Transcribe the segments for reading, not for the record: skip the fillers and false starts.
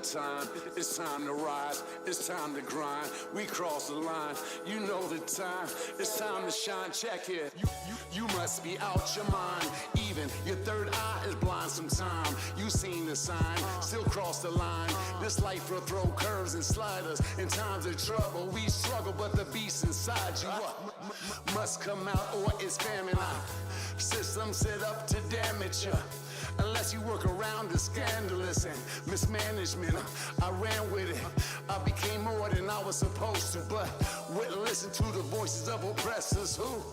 the time. It's time to rise. It's time to grind. We cross the line. You know the time. It's time to shine. Check it. You must be out your mind. Even your third eye is blind sometime. You seen the sign. Still cross the line. This life will throw curves and sliders. In times of trouble, we struggle, but the beast inside you must come out, or it's famine. System set up to damage you. Unless you work around the scandalous and mismanagement. I ran with it. I became more than I was supposed to, but wouldn't listen to the voices of oppressors who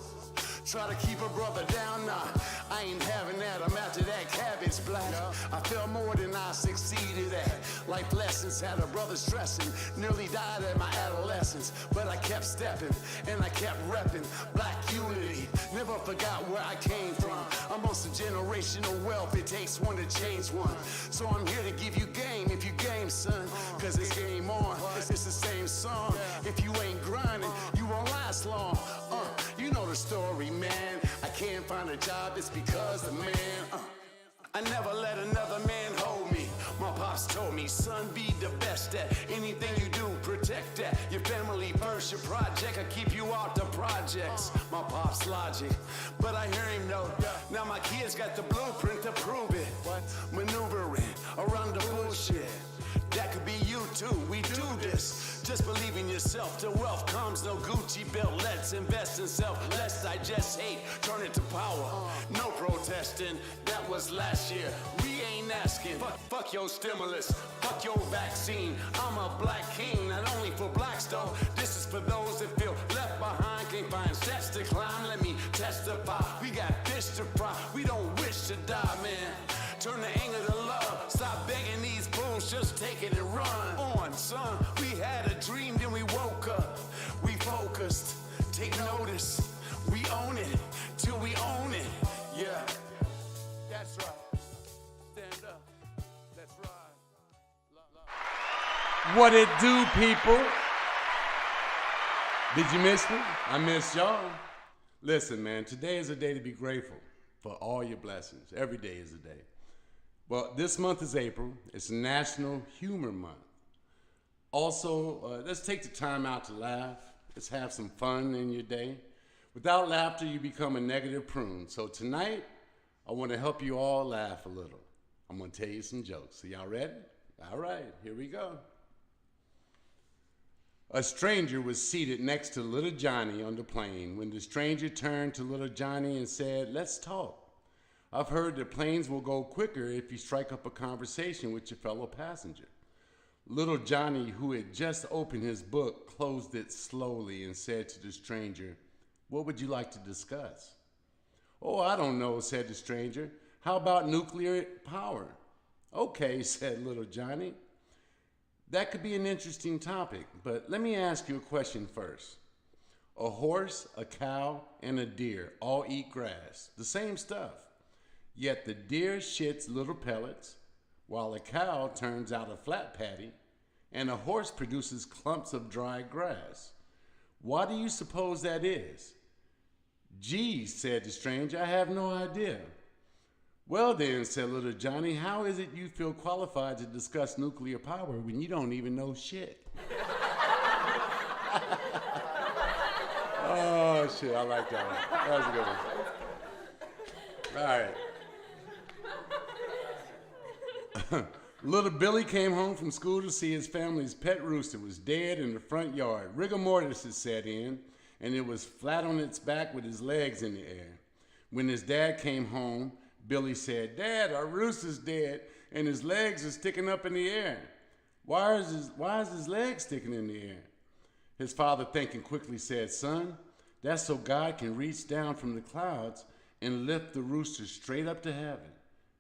try to keep a brother down. Nah, I ain't having that. I'm after that cabbage black. I felt more than I succeeded at. Life lessons had a brother stressing. Nearly died at my adolescence, but I kept stepping and I kept repping black unity. Never forgot where I came from. I'm on some generational wealth. It takes one to change one. So I'm here to give you game if you game, son. Cause it's game on. It's the same song. If you ain't grinding, you won't last long. You know the story, man. I can't find a job, it's because the man. I never let another man hold me. My pops told me, son, be the best at anything you do. Protect that. Your family first, your project. I keep you out the projects. My pop's logic, but I hear him though. Now my kids got the blueprint to prove it. Maneuvering around the bullshit. That could be you too, we do this. Just believe in yourself, till wealth comes, no Gucci belt. Let's invest in self, let's digest hate, turn it to power. No protesting, that was last year. We ain't asking, fuck your stimulus, fuck your vaccine. I'm a black king, not only for blacks though. This is for those that feel left behind, can't find steps to climb. Let me testify, we got fish to fry. We don't wish to die, man. Turn the anger to love. Stop begging these fools, just take it and run on, son. We had a dream, then we woke up. We focused, take notice. We own it, till we own it. Yeah, that's right. Stand up, let's ride. What it do, people? Did you miss me? I missed y'all. Listen, man, today is a day to be grateful for all your blessings. Every day is a day. Well, this month is April. It's National Humor Month. Also, let's take the time out to laugh. Let's have some fun in your day. Without laughter, you become a negative prune. So tonight, I want to help you all laugh a little. I'm going to tell you some jokes. So y'all ready? All right, here we go. A stranger was seated next to little Johnny on the plane when the stranger turned to little Johnny and said, "Let's talk. I've heard that planes will go quicker if you strike up a conversation with your fellow passenger." Little Johnny, who had just opened his book, closed it slowly and said to the stranger, "What would you like to discuss?" "Oh, I don't know," said the stranger. "How about nuclear power?" "Okay," said little Johnny. "That could be an interesting topic, but let me ask you a question first. A horse, a cow, and a deer all eat grass, the same stuff. Yet the deer shits little pellets, while a cow turns out a flat patty, and a horse produces clumps of dry grass. Why do you suppose that is?" "Gee," said the stranger, "I have no idea." "Well then," said little Johnny, "how is it you feel qualified to discuss nuclear power when you don't even know shit?" Oh, shit, I like that one. That was a good one. All right. Little Billy came home from school to see his family's pet rooster was dead in the front yard. Rigor mortis had set in, and it was flat on its back with his legs in the air. When his dad came home, Billy said, "Dad, our rooster's dead, and his legs are sticking up in the air." Why is his legs sticking in the air?" His father, thinking quickly, said, "Son, that's so God can reach down from the clouds and lift the rooster straight up to heaven."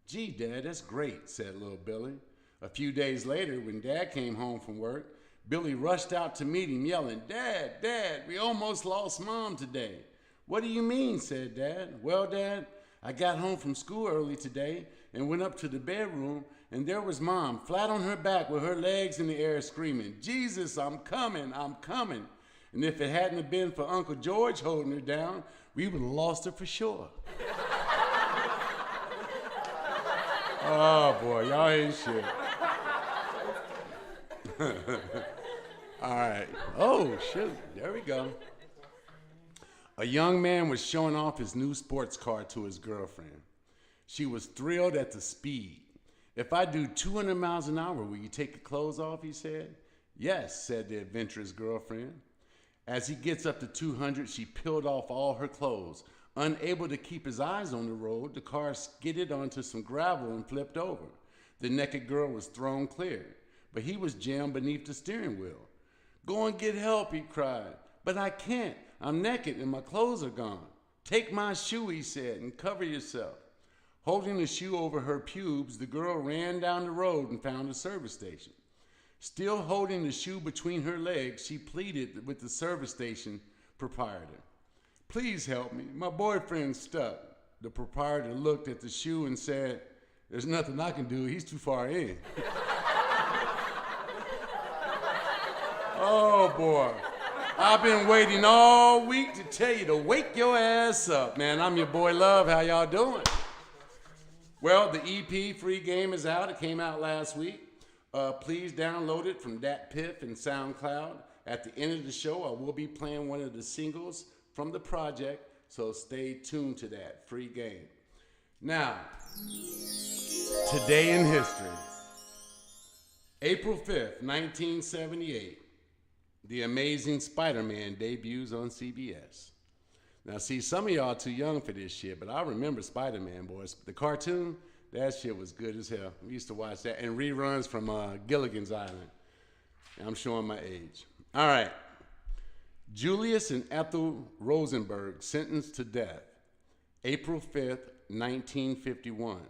"Gee, Dad, that's great," said little Billy. A few days later, when Dad came home from work, Billy rushed out to meet him, yelling, "Dad, Dad, we almost lost Mom today." "What do you mean?" said Dad. "Well, Dad, I got home from school early today and went up to the bedroom, and there was Mom, flat on her back with her legs in the air, screaming, 'Jesus, I'm coming, I'm coming.' And if it hadn't have been for Uncle George holding her down, we would have lost her for sure." Oh boy, y'all ain't shit. All right. Oh, shoot. There we go. A young man was showing off his new sports car to his girlfriend. She was thrilled at the speed. If I do 200 miles an hour, will you take your clothes off, he said. Yes, said the adventurous girlfriend. As he gets up to 200, she peeled off all her clothes. Unable to keep his eyes on the road, the car skidded onto some gravel and flipped over. The naked girl was thrown clear, but he was jammed beneath the steering wheel. Go and get help, he cried. But I can't. I'm naked and my clothes are gone. Take my shoe, he said, and cover yourself. Holding the shoe over her pubes, the girl ran down the road and found a service station. Still holding the shoe between her legs, she pleaded with the service station proprietor. Please help me. My boyfriend's stuck. The proprietor looked at the shoe and said, there's nothing I can do. He's too far in. Oh, boy. I've been waiting all week to tell you to wake your ass up, man. I'm your boy Love. How y'all doing? Well, the EP Free Game is out. It came out last week. Please download it from Dat Piff and SoundCloud. At the end of the show, I will be playing one of the singles from the project, so stay tuned to that. Free Game. Now, today in history, April 5th, 1978, The Amazing Spider-Man debuts on CBS. Now, see, some of y'all too young for this shit, but I remember Spider-Man, boys. The cartoon, that shit was good as hell. We used to watch that, and reruns from Gilligan's Island. I'm showing my age. All right. Julius and Ethel Rosenberg sentenced to death, April 5th, 1951.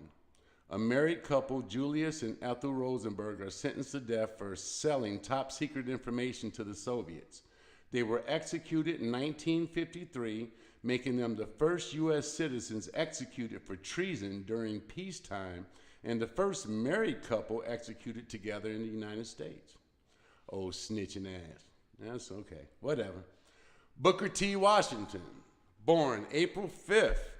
A married couple, Julius and Ethel Rosenberg, are sentenced to death for selling top secret information to the Soviets. They were executed in 1953, making them the first U.S. citizens executed for treason during peacetime and the first married couple executed together in the United States. Oh, snitching ass. That's okay. Whatever. Booker T. Washington, born April 5th,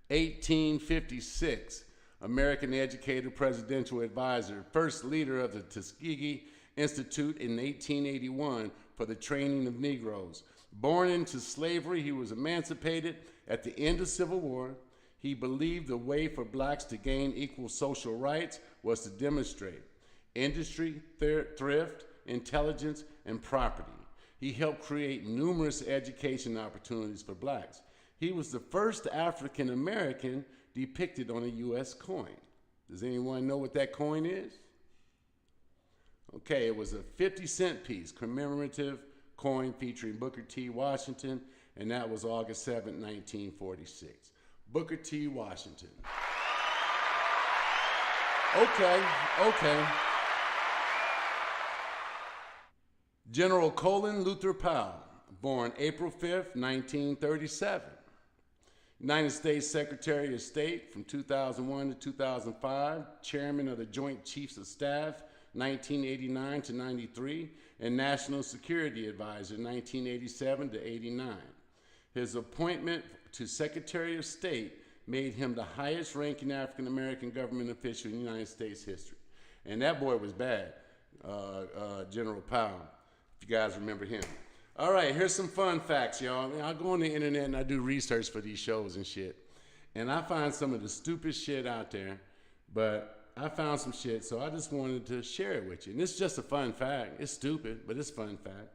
1856. American educator, presidential advisor, first leader of the Tuskegee Institute in 1881 for the training of Negroes. Born into slavery, he was emancipated at the end of Civil War. He believed the way for blacks to gain equal social rights was to demonstrate industry, thrift, intelligence, and property. He helped create numerous education opportunities for blacks. He was the first African American depicted on a U.S. coin. Does anyone know what that coin is? Okay, it was a 50-cent piece, commemorative coin featuring Booker T. Washington, and that was August 7, 1946. Booker T. Washington. Okay. General Colin Luther Powell, born April 5th, 1937. United States Secretary of State from 2001 to 2005, Chairman of the Joint Chiefs of Staff, 1989 to 93, and National Security Advisor, 1987 to 89. His appointment to Secretary of State made him the highest-ranking African-American government official in United States history. And that boy was bad, General Powell, if you guys remember him. All right, here's some fun facts, y'all. I go on the internet and I do research for these shows and shit. And I find some of the stupidest shit out there, but I found some shit, so I just wanted to share it with you. And it's just a fun fact. It's stupid, but it's a fun fact.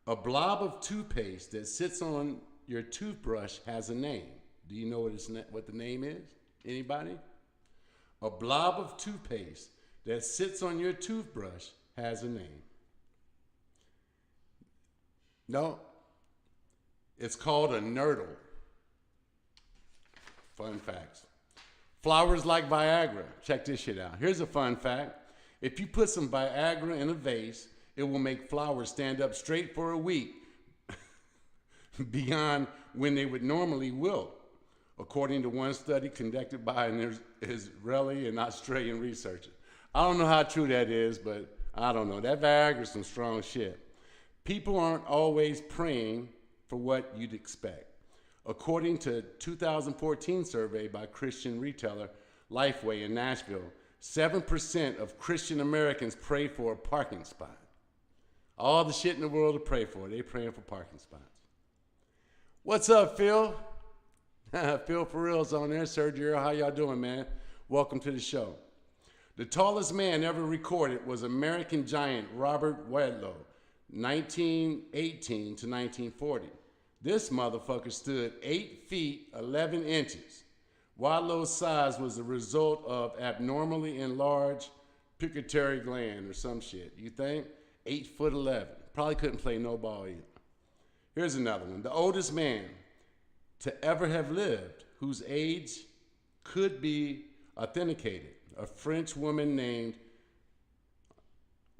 A blob of toothpaste that sits on your toothbrush has a name. Do you know what the name is? Anybody? A blob of toothpaste that sits on your toothbrush has a name. No, it's called a nurdle. Fun facts. Flowers like Viagra. Check this shit out. Here's a fun fact. If you put some Viagra in a vase, it will make flowers stand up straight for a week beyond when they would normally wilt, according to one study conducted by an Israeli and Australian researcher. I don't know how true that is, but I don't know. That Viagra's some strong shit. People aren't always praying for what you'd expect. According to a 2014 survey by Christian retailer Lifeway in Nashville, 7% of Christian Americans pray for a parking spot. All the shit in the world to pray for. They praying for parking spots. What's up, Phil? Phil for real's on there. Sergio, how y'all doing, man? Welcome to the show. The tallest man ever recorded was American giant Robert Wadlow, 1918 to 1940. This motherfucker stood 8 feet 11 inches. Wadlow's size was the result of abnormally enlarged pituitary gland or some shit. You think? 8'11". Probably couldn't play no ball either. Here's another one. The oldest man to ever have lived, whose age could be authenticated. A French woman named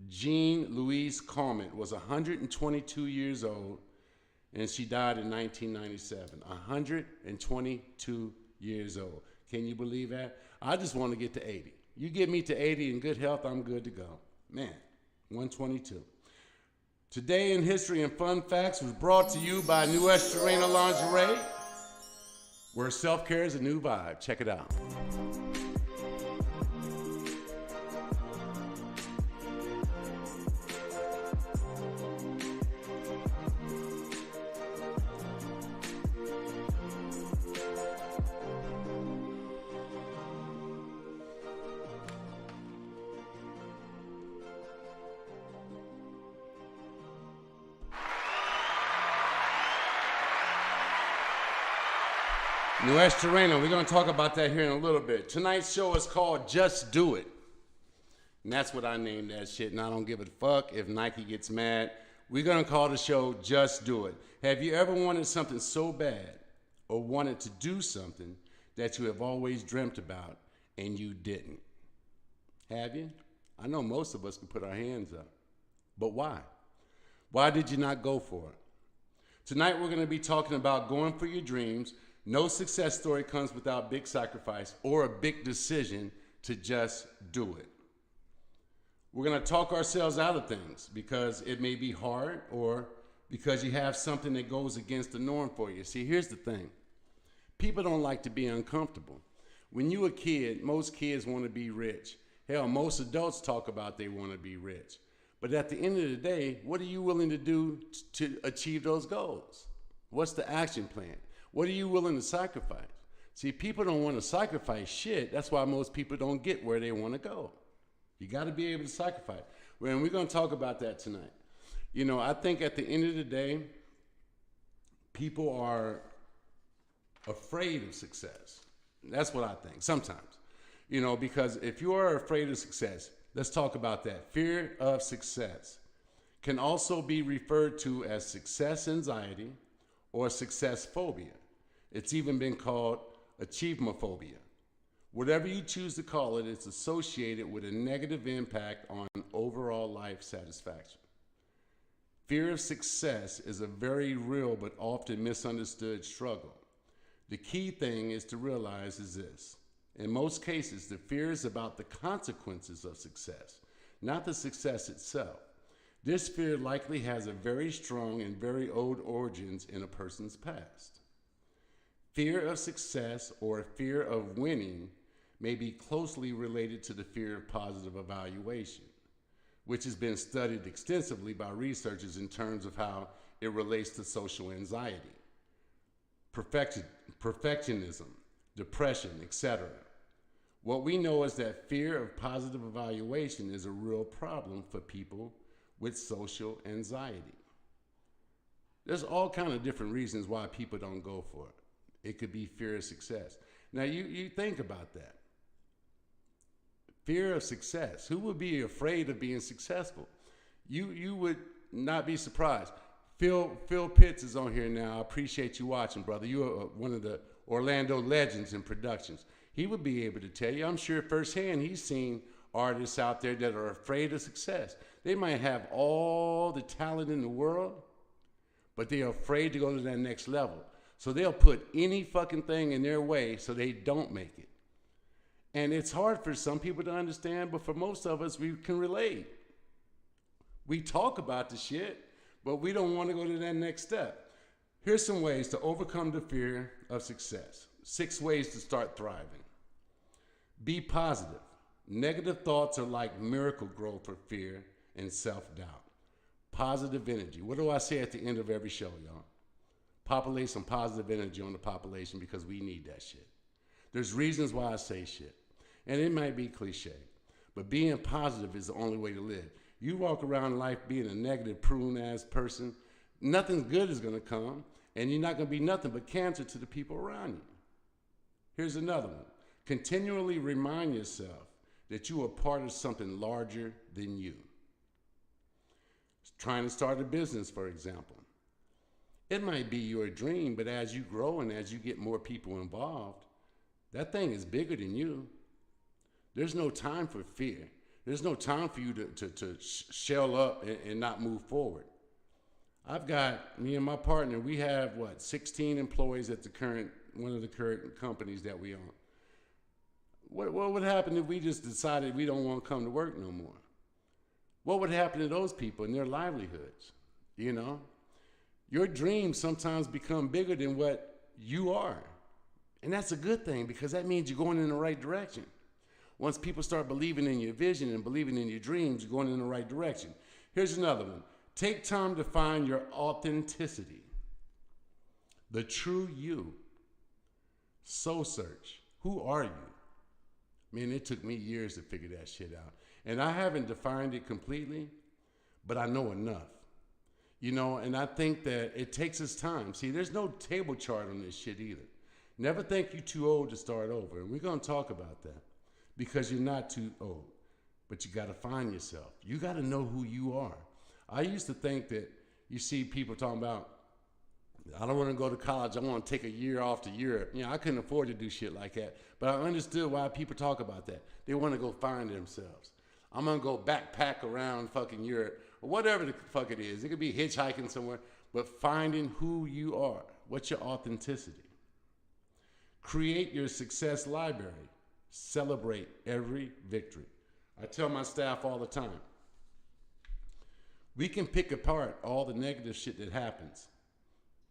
Jean-Louise Calment was 122 years old, and she died in 1997. 122 years old. Can you believe that? I just want to get to 80. You get me to 80 in good health, I'm good to go. Man, 122. Today in History and Fun Facts was brought to you by New Estrena Lingerie, where self-care is a new vibe. Check it out. New Estrena, we're going to talk about that here in a little bit. Tonight's show is called Just Do It. And that's what I named that shit, and I don't give a fuck if Nike gets mad. We're going to call the show Just Do It. Have you ever wanted something so bad or wanted to do something that you have always dreamt about and you didn't? Have you? I know most of us can put our hands up. But why? Why did you not go for it? Tonight we're going to be talking about going for your dreams. No success story comes without big sacrifice or a big decision to just do it. We're going to talk ourselves out of things because it may be hard or because you have something that goes against the norm for you. See, here's the thing. People don't like to be uncomfortable. When you're a kid, most kids want to be rich. Hell, most adults talk about they want to be rich. But at the end of the day, what are you willing to do to achieve those goals? What's the action plan? What are you willing to sacrifice? See, people don't want to sacrifice shit. That's why most people don't get where they want to go. You got to be able to sacrifice. And we're going to talk about that tonight. You know, I think at the end of the day, people are afraid of success. That's what I think sometimes. You know, because if you are afraid of success, let's talk about that. Fear of success can also be referred to as success anxiety or success phobia. It's even been called achievemophobia. Whatever you choose to call it, it's associated with a negative impact on overall life satisfaction. Fear of success is a very real but often misunderstood struggle. The key thing is to realize is this. In most cases, the fear is about the consequences of success, not the success itself. This fear likely has a very strong and very old origins in a person's past. Fear of success or fear of winning may be closely related to the fear of positive evaluation, which has been studied extensively by researchers in terms of how it relates to social anxiety, perfectionism, depression, etc. What we know is that fear of positive evaluation is a real problem for people with social anxiety. There's all kinds of different reasons why people don't go for it. It could be fear of success. Now, you think about that. Fear of success. Who would be afraid of being successful? You would not be surprised. Phil Pitts is on here now. I appreciate you watching, brother. You are one of the Orlando legends in productions. He would be able to tell you, I'm sure firsthand, he's seen artists out there that are afraid of success. They might have all the talent in the world, but they are afraid to go to that next level. So they'll put any fucking thing in their way so they don't make it. And it's hard for some people to understand, but for most of us, we can relate. We talk about the shit, but we don't want to go to that next step. Here's some ways to overcome the fear of success. 6 ways to start thriving. Be positive. Negative thoughts are like miracle growth for fear and self-doubt. Positive energy. What do I say at the end of every show, y'all? Populate some positive energy on the population because we need that shit. There's reasons why I say shit. And it might be cliche, but being positive is the only way to live. You walk around life being a negative, prune-ass person, nothing good is going to come, and you're not going to be nothing but cancer to the people around you. Here's another one. Continually remind yourself that you are part of something larger than you. Trying to start a business, for example. It might be your dream, but as you grow and as you get more people involved, that thing is bigger than you. There's no time for fear. There's no time for you to shell up and not move forward. I've got, me and my partner, we have 16 employees at one of the current companies that we own. What would happen if we just decided we don't want to come to work no more? What would happen to those people and their livelihoods? You know? Your dreams sometimes become bigger than what you are. And that's a good thing because that means you're going in the right direction. Once people start believing in your vision and believing in your dreams, you're going in the right direction. Here's another one. Take time to find your authenticity. The true you. Soul search. Who are you? Man, it took me years to figure that shit out. And I haven't defined it completely, but I know enough. You know, and I think that it takes us time. See, there's no table chart on this shit either. Never think you're too old to start over. And we're going to talk about that because you're not too old. But you got to find yourself. You got to know who you are. I used to think that you see people talking about, I don't want to go to college. I want to take a year off to Europe. You know, I couldn't afford to do shit like that. But I understood why people talk about that. They want to go find themselves. I'm going to go backpack around fucking Europe or whatever the fuck it is. It could be hitchhiking somewhere, but finding who you are. What's your authenticity? Create your success library. Celebrate every victory. I tell my staff all the time, we can pick apart all the negative shit that happens,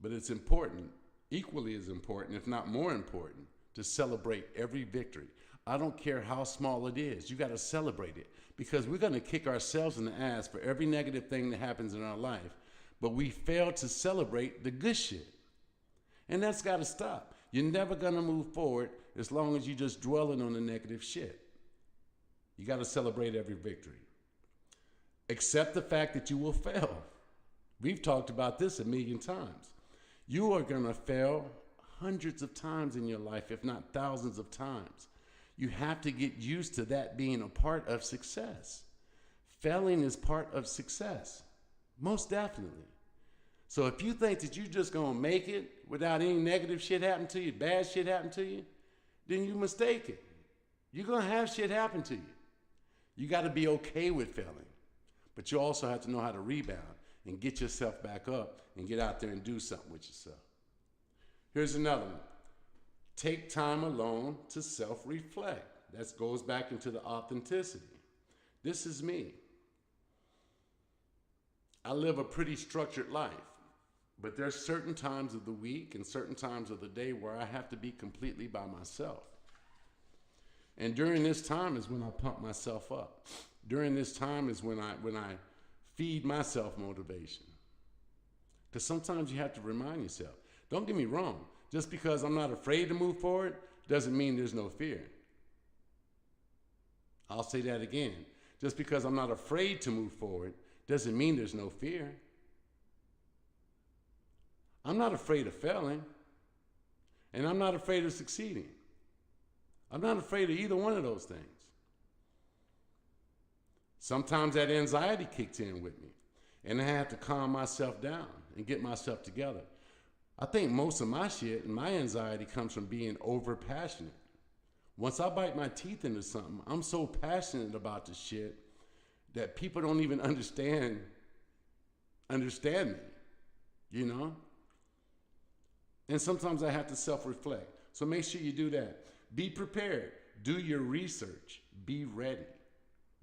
but it's important, equally as important, if not more important, to celebrate every victory. I don't care how small it is. You got to celebrate it because we're going to kick ourselves in the ass for every negative thing that happens in our life, but we fail to celebrate the good shit. And that's got to stop. You're never going to move forward as long as you're just dwelling on the negative shit. You got to celebrate every victory. Accept the fact that you will fail. We've talked about this a million times. You are going to fail hundreds of times in your life, if not thousands of times. You have to get used to that being a part of success. Failing is part of success, most definitely. So if you think that you're just going to make it without any negative shit happen to you, bad shit happen to you, then you're mistaken. You're going to have shit happen to you. You got to be okay with failing. But you also have to know how to rebound and get yourself back up and get out there and do something with yourself. Here's another one. Take time alone to self-reflect. That goes back into the authenticity. This is me. I live a pretty structured life, but there's certain times of the week and certain times of the day where I have to be completely by myself. And during this time is when I pump myself up. During this time is when I feed myself motivation. Because sometimes you have to remind yourself. Don't get me wrong. Just because I'm not afraid to move forward doesn't mean there's no fear. I'll say that again. Just because I'm not afraid to move forward doesn't mean there's no fear. I'm not afraid of failing. And I'm not afraid of succeeding. I'm not afraid of either one of those things. Sometimes that anxiety kicked in with me, and I had to calm myself down and get myself together. I think most of my shit and my anxiety comes from being over passionate. Once I bite my teeth into something, I'm so passionate about the shit that people don't even understand me, you know? And sometimes I have to self-reflect. So make sure you do that. Be prepared. Do your research. Be ready.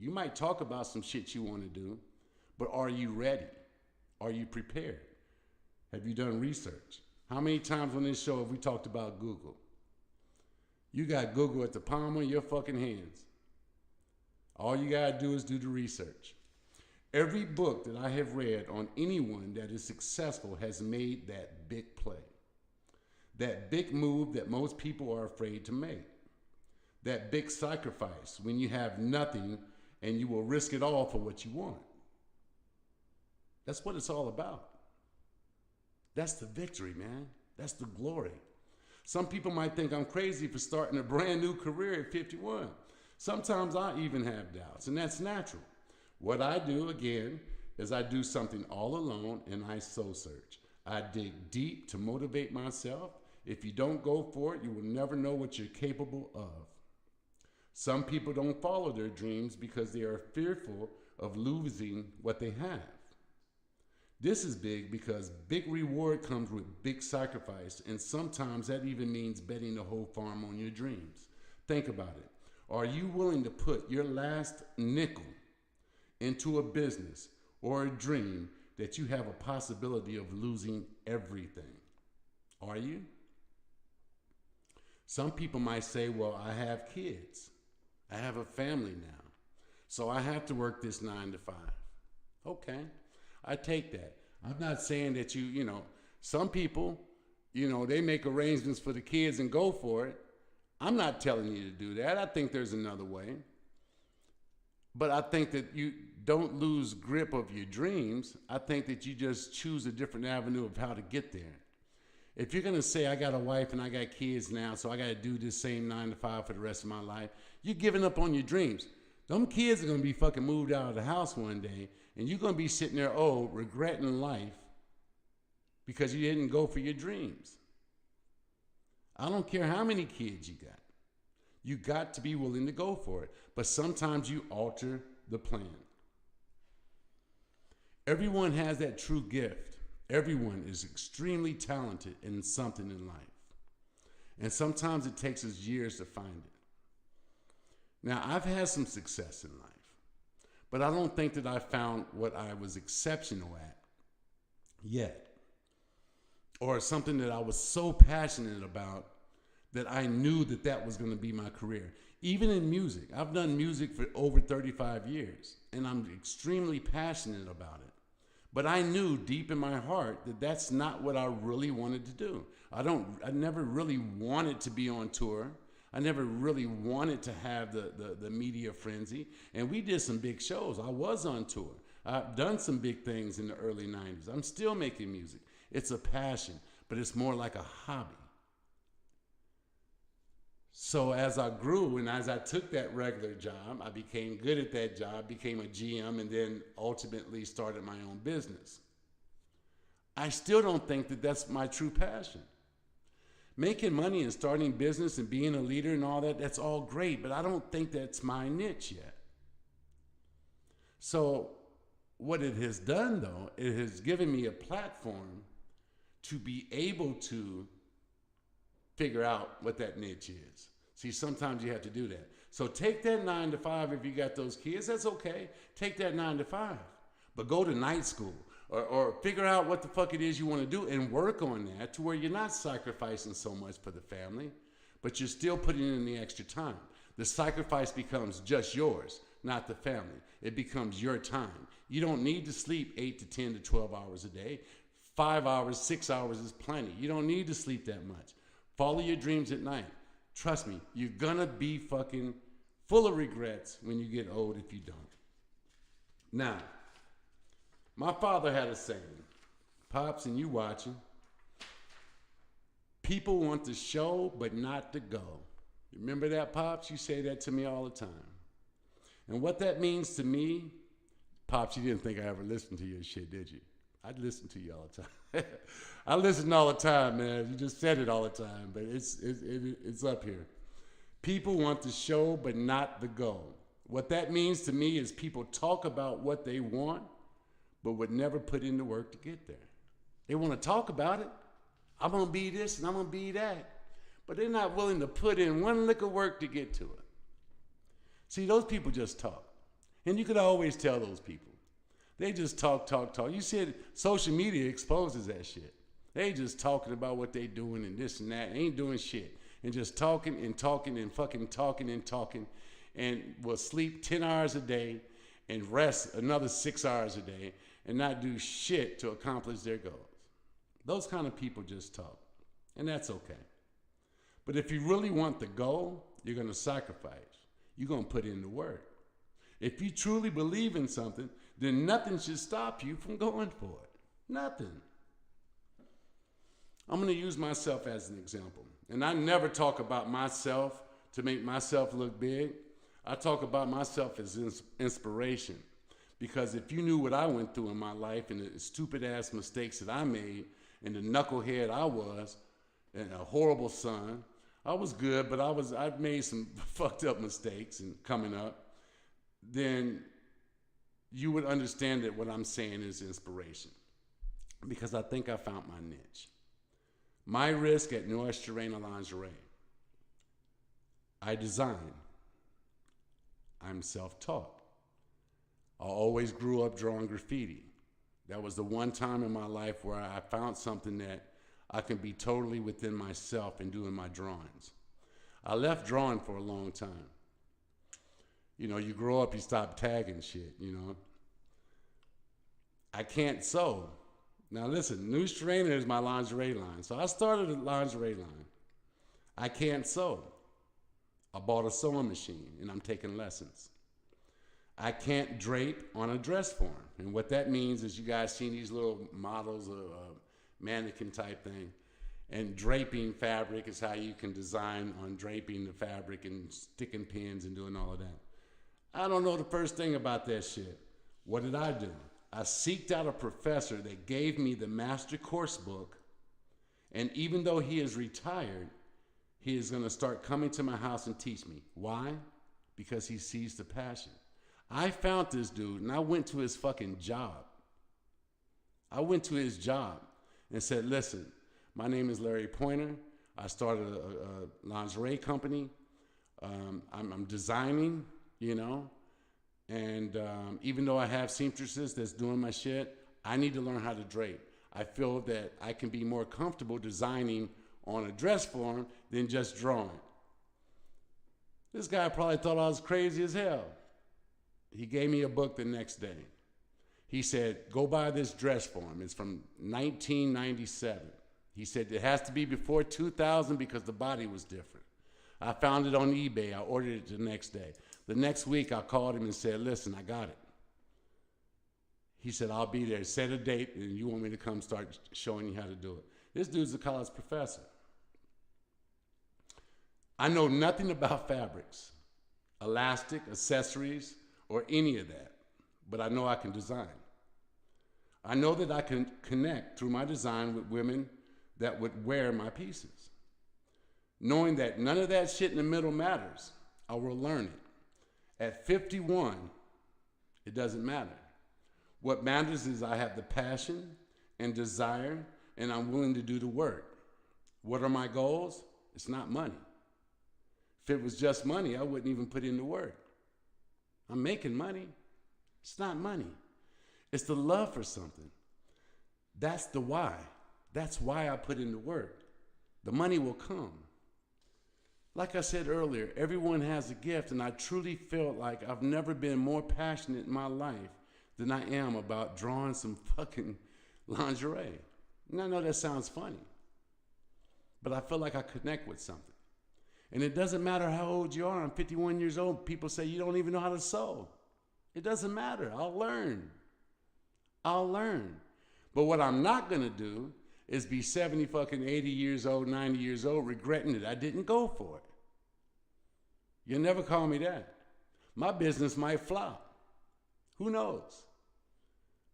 You might talk about some shit you want to do, but are you ready? Are you prepared? Have you done research? How many times on this show have we talked about Google? You got Google at the palm of your fucking hands. All you gotta do is do the research. Every book that I have read on anyone that is successful has made that big play, that big move that most people are afraid to make, that big sacrifice when you have nothing and you will risk it all for what you want. That's what it's all about. That's the victory, man. That's the glory. Some people might think I'm crazy for starting a brand new career at 51. Sometimes I even have doubts, and that's natural. What I do, again, is I do something all alone and I soul search. I dig deep to motivate myself. If you don't go for it, you will never know what you're capable of. Some people don't follow their dreams because they are fearful of losing what they have. This is big because big reward comes with big sacrifice, and sometimes that even means betting the whole farm on your dreams. Think about it. Are you willing to put your last nickel into a business or a dream that you have a possibility of losing everything? Are you? Some people might say, well, I have kids. I have a family now, so I have to work this 9 to 5. Okay, I take that. I'm not saying that some people, they make arrangements for the kids and go for it. I'm not telling you to do that. I think there's another way. But I think that you don't lose grip of your dreams. I think that you just choose a different avenue of how to get there. If you're going to say, I got a wife and I got kids now, so I got to do this same 9 to 5 for the rest of my life, you're giving up on your dreams. Them kids are going to be fucking moved out of the house one day, and you're going to be sitting there, regretting life because you didn't go for your dreams. I don't care how many kids you got. You got to be willing to go for it. But sometimes you alter the plan. Everyone has that true gift. Everyone is extremely talented in something in life. And sometimes it takes us years to find it. Now, I've had some success in life, but I don't think that I found what I was exceptional at yet. Or something that I was so passionate about that I knew that that was going to be my career. Even in music, I've done music for over 35 years, and I'm extremely passionate about it. But I knew deep in my heart that that's not what I really wanted to do. I never really wanted to be on tour. I never really wanted to have the media frenzy. And we did some big shows. I was on tour. I've done some big things in the early 90s. I'm still making music. It's a passion, but it's more like a hobby. So as I grew and as I took that regular job, I became good at that job, became a GM, and then ultimately started my own business. I still don't think that that's my true passion. Making money and starting business and being a leader and all that, that's all great, but I don't think that's my niche yet. So what it has done, though, it has given me a platform to be able to figure out what that niche is. See, sometimes you have to do that. So take that 9 to 5 if you got those kids, that's okay. Take that 9 to 5, but go to night school or figure out what the fuck it is you want to do and work on that to where you're not sacrificing so much for the family, but you're still putting in the extra time. The sacrifice becomes just yours, not the family. It becomes your time. You don't need to sleep 8 to 10 to 12 hours a day. 5 hours, 6 hours is plenty. You don't need to sleep that much. Follow your dreams at night. Trust me, you're gonna be fucking full of regrets when you get old if you don't. Now, my father had a saying, Pops, and you watching, people want to show but not to go. Remember that, Pops? You say that to me all the time. And what that means to me, Pops, you didn't think I ever listened to your shit, did you? I'd listen to you all the time. I listen all the time, man. You just said it all the time, but it's up here. People want to show, but not the go. What that means to me is people talk about what they want, but would never put in the work to get there. They want to talk about it. I'm going to be this and I'm going to be that. But they're not willing to put in one lick of work to get to it. See, those people just talk. And you could always tell those people. They just talk. You said social media exposes that shit. They just talking about what they doing and this and that. Ain't doing shit. And just talking and fucking talking and will sleep 10 hours a day and rest another 6 hours a day and not do shit to accomplish their goals. Those kind of people just talk, and that's okay. But if you really want the goal, you're going to sacrifice. You're going to put in the work. If you truly believe in something, then nothing should stop you from going for it. Nothing. I'm going to use myself as an example. And I never talk about myself to make myself look big. I talk about myself as inspiration. Because if you knew what I went through in my life and the stupid ass mistakes that I made and the knucklehead I was and a horrible son, I was good, but I made some fucked up mistakes and coming up, then you would understand that what I'm saying is inspiration. Because I think I found my niche. My risk at Noise Terrain Lingerie. I design. I'm self-taught. I always grew up drawing graffiti. That was the one time in my life where I found something that I can be totally within myself and doing my drawings. I left drawing for a long time. You know, you grow up, you stop tagging shit, you know. I can't sew. Now listen, Noose Trainer is my lingerie line. So I started a lingerie line. I can't sew. I bought a sewing machine and I'm taking lessons. I can't drape on a dress form. And what that means is you guys seen these little models of mannequin type thing. And draping fabric is how you can design on draping the fabric and sticking pins and doing all of that. I don't know the first thing about that shit. What did I do? I seeked out a professor that gave me the master course book. And even though he is retired, he is going to start coming to my house and teach me. Why? Because he sees the passion. I found this dude and I went to his fucking job. I went to his job and said, listen, my name is Larry Pointer. I started a lingerie company. I'm designing, you know, and even though I have seamstresses that's doing my shit, I need to learn how to drape. I feel that I can be more comfortable designing on a dress form than just drawing. This guy probably thought I was crazy as hell. He gave me a book the next day. He said, go buy this dress form. It's from 1997. He said, it has to be before 2000 because the body was different. I found it on eBay. I ordered it the next day. The next week, I called him and said, listen, I got it. He said, I'll be there. Set a date, and you want me to come start showing you how to do it. This dude's a college professor. I know nothing about fabrics, elastic, accessories, or any of that, but I know I can design. I know that I can connect through my design with women that would wear my pieces. Knowing that none of that shit in the middle matters, I will learn it. At 51, it doesn't matter. What matters is I have the passion and desire, and I'm willing to do the work. What are my goals? It's not money. If it was just money, I wouldn't even put in the work. I'm making money. It's not money. It's the love for something. That's the why. That's why I put in the work. The money will come. Like I said earlier, everyone has a gift, and I truly feel like I've never been more passionate in my life than I am about drawing some fucking lingerie. And I know that sounds funny, but I feel like I connect with something. And it doesn't matter how old you are. I'm 51 years old. People say you don't even know how to sew. It doesn't matter. I'll learn. I'll learn. But what I'm not going to do is be 70 fucking 80 years old, 90 years old, regretting that I didn't go for it. You'll never call me that. My business might flop. Who knows?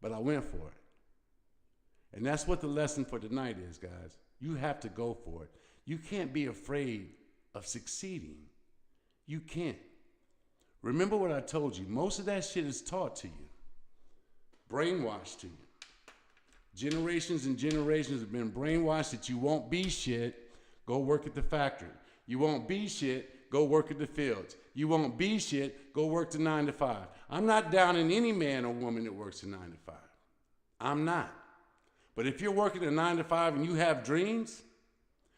But I went for it. And that's what the lesson for tonight is, guys. You have to go for it. You can't be afraid of succeeding. You can't. Remember what I told you. Most of that shit is taught to you. Brainwashed to you. Generations and generations have been brainwashed that you won't be shit, go work at the factory. You won't be shit, go work at the fields. You won't be shit, go work the 9 to 5. I'm not down in any man or woman that works a 9 to 5. I'm not. But if you're working a 9 to 5 and you have dreams,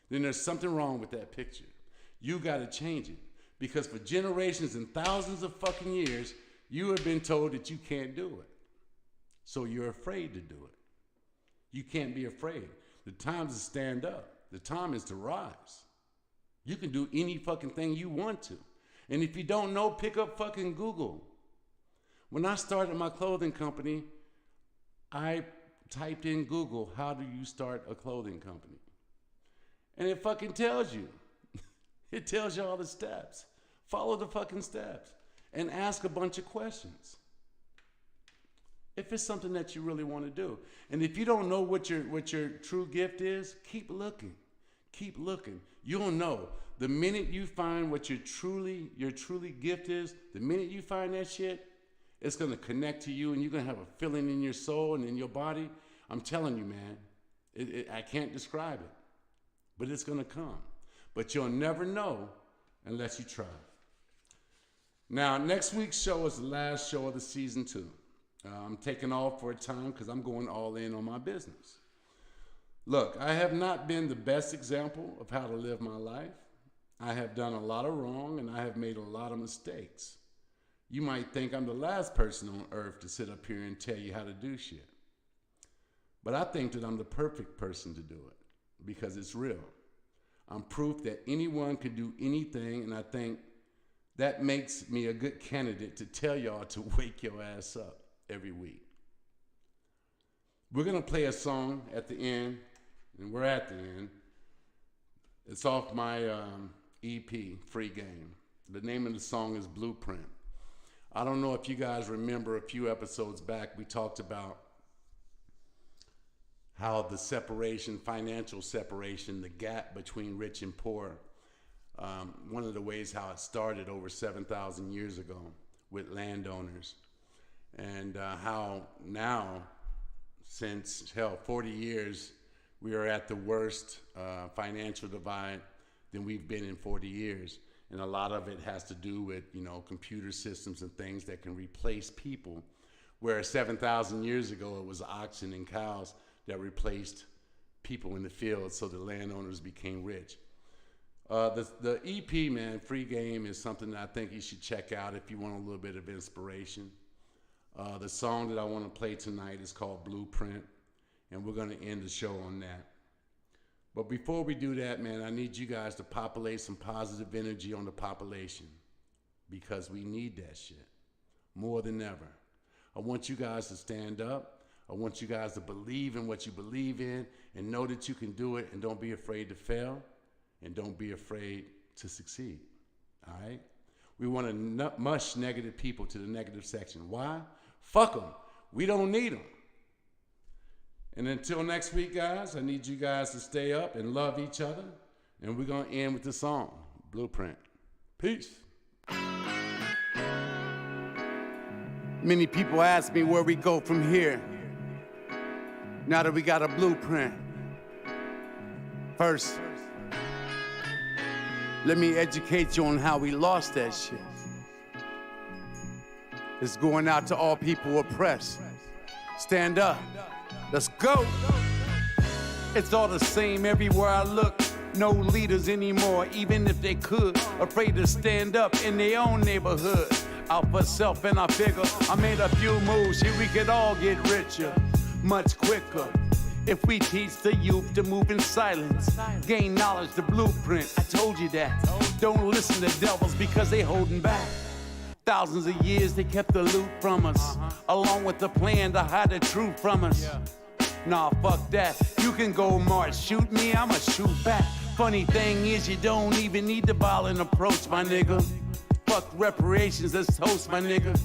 then there's something wrong with that picture. You got to change it. Because for generations and thousands of fucking years, You have been told that you can't do it. So you're afraid to do it. You can't be afraid. The time is to stand up. The time is to rise. You can do any fucking thing you want to. And if you don't know, pick up fucking Google. When I started my clothing company, I typed in Google, how do you start a clothing company? And it fucking tells you. It tells you all the steps. Follow the fucking steps and ask a bunch of questions. If it's something that you really want to do. And if you don't know what your true gift is, keep looking. Keep looking. You'll know. The minute you find what your truly gift is, the minute you find that shit, it's going to connect to you and you're going to have a feeling in your soul and in your body. I'm telling you, man, I can't describe it, but it's going to come. But you'll never know unless you try. Now, next week's show is the last show of the season 2. I'm taking off for a time because I'm going all in on my business. Look, I have not been the best example of how to live my life. I have done a lot of wrong and I have made a lot of mistakes. You might think I'm the last person on earth to sit up here and tell you how to do shit. But I think that I'm the perfect person to do it because it's real. I'm proof that anyone can do anything, and I think that makes me a good candidate to tell y'all to wake your ass up every week. We're going to play a song at the end, and we're at the end. It's off my EP, Free Game. The name of the song is Blueprint. I don't know if you guys remember a few episodes back, we talked about how the separation, financial separation, the gap between rich and poor, one of the ways how it started over 7,000 years ago with landowners, and how now, since 40 years, we are at the worst financial divide than we've been in 40 years. And a lot of it has to do with, computer systems and things that can replace people. Where 7,000 years ago, it was oxen and cows that replaced people in the field, so the landowners became rich. The EP, man, Free Game, is something that I think you should check out if you want a little bit of inspiration. The song that I want to play tonight is called Blueprint, and we're going to end the show on that. But before we do that, man, I need you guys to populate some positive energy on the population because we need that shit more than ever. I want you guys to stand up. I want you guys to believe in what you believe in and know that you can do it, and don't be afraid to fail and don't be afraid to succeed. All right? We want to mush negative people to the negative section. Why? Fuck them. We don't need them. And until next week, guys, I need you guys to stay up and love each other. And we're going to end with the song, Blueprint. Peace. Many people ask me where we go from here. Now that we got a blueprint. First, let me educate you on how we lost that shit. It's going out to all people oppressed. Stand up. Let's go. It's all the same everywhere I look. No leaders anymore, even if they could. Afraid to stand up in their own neighborhood. Out for self, and I figure I made a few moves here. We could all get richer much quicker if we teach the youth to move in silence. Gain knowledge, the blueprint. I told you that. Don't listen to devils because they holding back. Thousands of years they kept the loot from us, along with the plan to hide the truth from us. Nah, fuck that. You can go march, shoot me, I'ma shoot back. Funny thing is, you don't even need the violent approach, my nigga. Fuck reparations, let's toast, my nigga.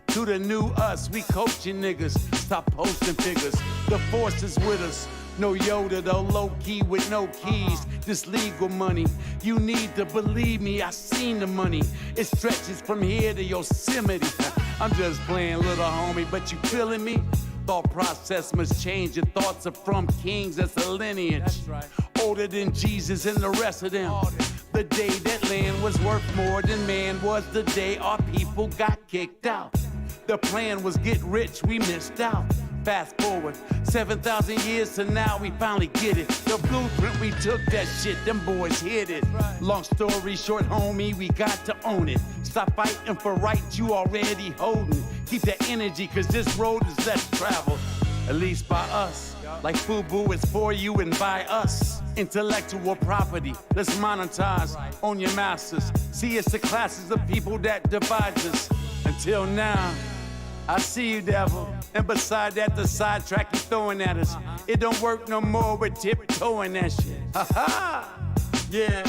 To the new us, we coaching niggas. Stop posting figures. The force is with us. No Yoda, though, low key with no keys. This legal money, you need to believe me. I seen the money. It stretches from here to Yosemite. I'm just playing, little homie, but you feeling me? Thought process must change. Your thoughts are from kings, that's a lineage. That's right. Older than Jesus and the rest of them. The day that land was worth more than man was the day our people got kicked out. The plan was get rich, we missed out. Fast forward 7,000 years to now, we finally get it. The blueprint, we took that shit, them boys hit it. Long story short, homie, we got to own it. Stop fighting for rights you already holding. Keep that energy, cause this road is less traveled, at least by us. Like FUBU is for you and by us. Intellectual property, let's monetize on your masters. See, it's the classes of people that divides us. Until now, I see you, devil. And beside that, the sidetrack you throwing at us. It don't work no more with tiptoeing that shit. Ha ha! Yeah.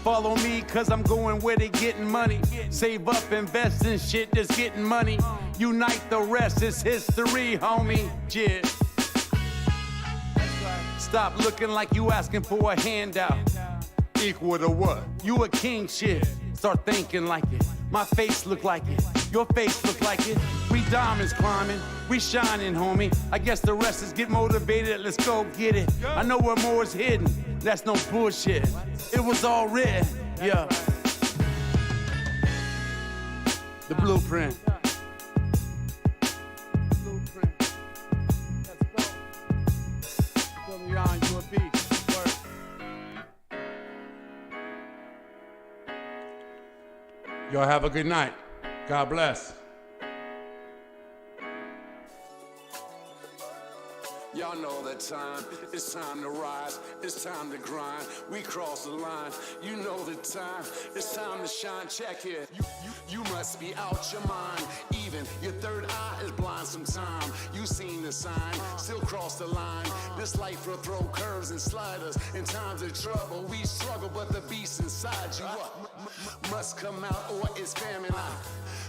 Follow me, cause I'm going where they getting money. Save up, invest in shit that's getting money. Unite the rest, it's history, homie. Yeah. Stop looking like you asking for a handout. Equal to what? You a king, shit. Start thinking like it. My face look like it. Your face look like it. We diamonds climbing. We shining, homie. I guess the rest is get motivated. Let's go get it. I know where more is hidden. That's no bullshit. It was all written. Yeah. The blueprint. You a beast. Word. Y'all have a good night. God bless. Y'all know that time, it's time to rise, it's time to grind. We cross the line, you know the time, it's time to shine. Check it, you must be out your mind. Even your third eye is blind sometime. You seen the sign, still cross the line. This life will throw curves and sliders. In times of trouble, we struggle, but the beast inside you must come out or it's famine.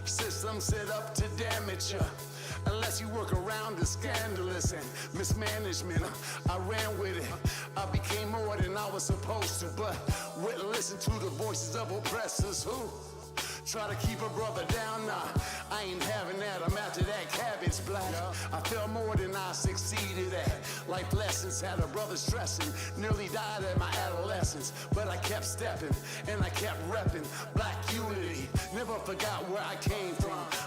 System set up to damage you. Unless you work around the scandalous and mismanagement, I ran with it. I became more than I was supposed to, but wouldn't listen to the voices of oppressors who try to keep a brother down. Nah, I ain't having that. I'm after that cabbage black. I felt more than I succeeded at. Life lessons had a brother stressing. Nearly died at my adolescence, but I kept stepping and I kept repping black unity. Never forgot where I came from.